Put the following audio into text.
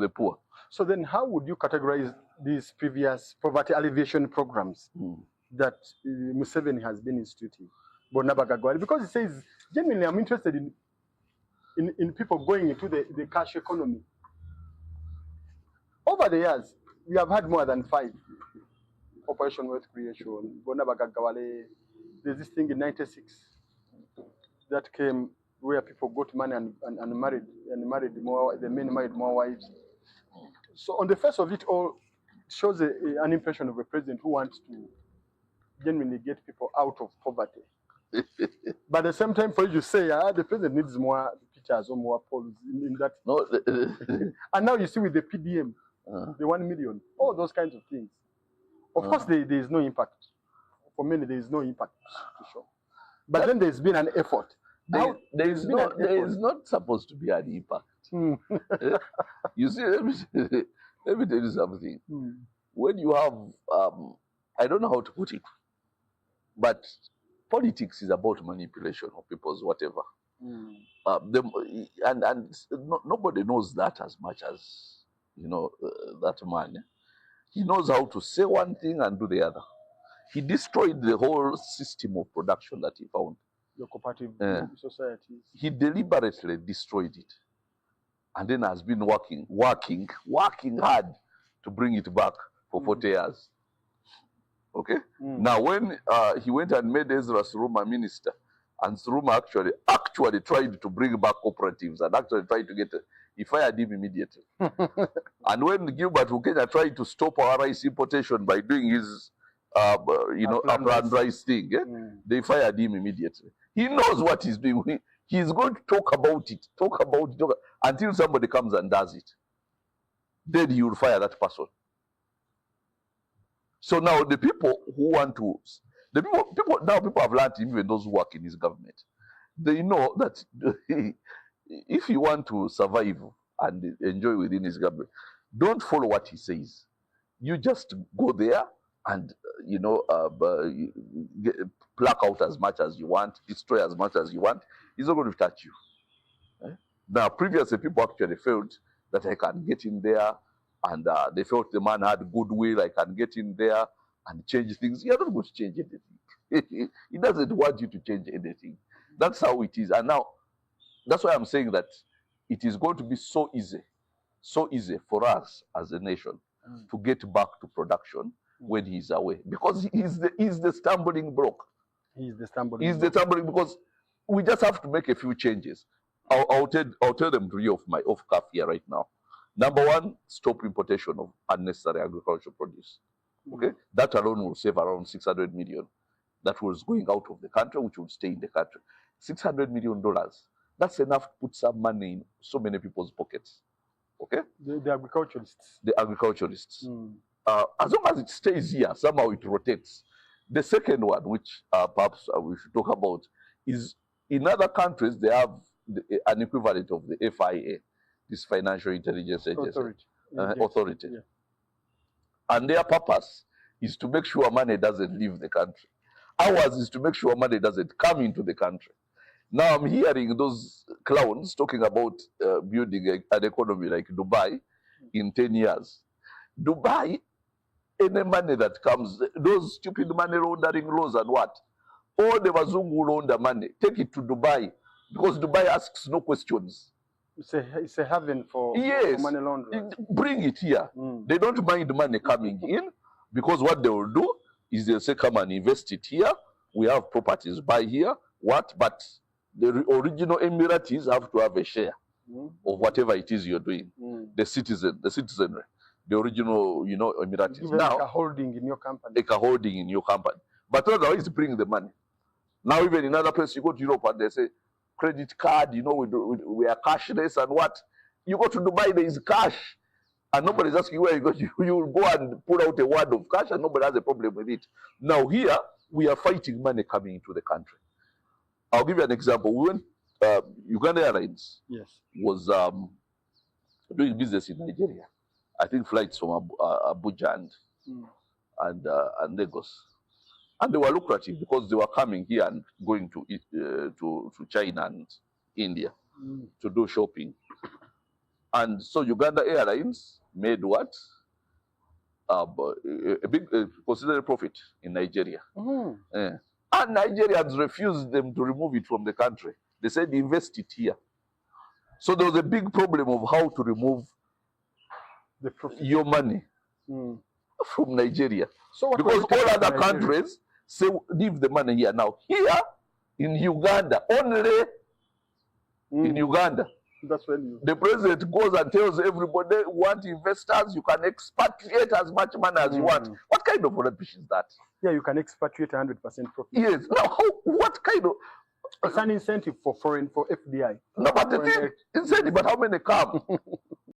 the poor. So then how would you categorize these previous poverty alleviation programs that Museveni has been instituting? Because it says, genuinely, I'm interested in people going into the cash economy. Over the years, we have had more than 5. Operation Wealth Creation, there's this thing in 96 that came where people got money and married more, the men married more wives. So on the face of it all, it shows an impression of a president who wants to genuinely get people out of poverty. But at the same time, for you to say, the president needs more pictures or more polls in that. No, and now you see with the PDM, the 1 million, all those kinds of things. Of course, there is no impact. For many, there is no impact to show. But then there's been an effort. There is not supposed to be an impact. You see, let me tell you something. When you have, I don't know how to put it, but politics is about manipulation of people's whatever. Nobody knows that as much as, that man. He knows how to say one thing and do the other. He destroyed the whole system of production that he found. Your cooperative societies. He deliberately destroyed it, and then has been working hard to bring it back for 40 years. Okay. Now, when he went and made Ezra Suruma minister, and Suruma actually tried to bring back cooperatives and actually tried to get he fired him immediately. And when Gilbert Ukenya tried to stop our rice importation by doing his upland rice thing, they fired him immediately. He knows what he's doing. He's going to talk about it until somebody comes and does it. Then he will fire that person. So now the people who want to, people have learned, even those who work in his government, they know that if you want to survive and enjoy within his government, don't follow what he says. You just go there and pluck out as much as you want, destroy as much as you want. He's not going to touch you. Now, previously, people actually felt that I can get in there, and they felt the man had goodwill. I can get in there and change things. You're not going to change anything. He doesn't want you to change anything. That's how it is. And now, that's why I'm saying that it is going to be so easy for us as a nation to get back to production when he's away, because he's the stumbling block. He's the stumbling because we just have to make a few changes. I'll tell them to you off cuff here right now. Number one, stop importation of unnecessary agricultural produce. Okay, that alone will save around 600 million. That was going out of the country, which would stay in the country. $600 million. That's enough to put some money in so many people's pockets. Okay? The agriculturists. The agriculturists. As long as it stays here, somehow it rotates. The second one, which perhaps we should talk about, is in other countries, they have an equivalent of the FIA, this Financial Intelligence Agency. Authority. Yeah. And their purpose is to make sure money doesn't leave the country. Ours is to make sure money doesn't come into the country. Now I'm hearing those clowns talking about building an economy like Dubai in 10 years. Dubai, any money that comes, those stupid money laundering laws and what, all the Wazungu launder money, take it to Dubai, because Dubai asks no questions. It's a heaven for money laundering. Bring it here. They don't mind money coming in, because what they will do is they'll say, come and invest it here. We have properties, buy here. What? But the original Emiratis have to have a share of whatever it is you're doing. The citizenry, the original, Emiratis. Now, like a holding in your company. Like a holding in your company. But otherwise, bring the money. Now, even in other places, you go to Europe and they say, credit card, we are cashless and what? You go to Dubai, there is cash. And nobody's asking you where you go. You will go and pull out a wad of cash and nobody has a problem with it. Now, here, we are fighting money coming into the country. I'll give you an example. We went, Uganda Airlines was doing business in Nigeria. I think flights from Abuja and Lagos. And they were lucrative because they were coming here and going to China and India to do shopping. And so Uganda Airlines made what? A big, considerable profit in Nigeria. And Nigerians refused them to remove it from the country. They said, invest it here. So there was a big problem of how to remove The profit. your money from Nigeria. So because all other countries say, leave the money here. Now, here in Uganda, only in Uganda, that's when the president goes and tells everybody, want investors, you can expatriate as much money as you want. What kind of rubbish is that? Yeah, you can expatriate 100% profit. Yes. Now, what kind of... It's an incentive for FDI. No, but the thing, incentive, but how many come?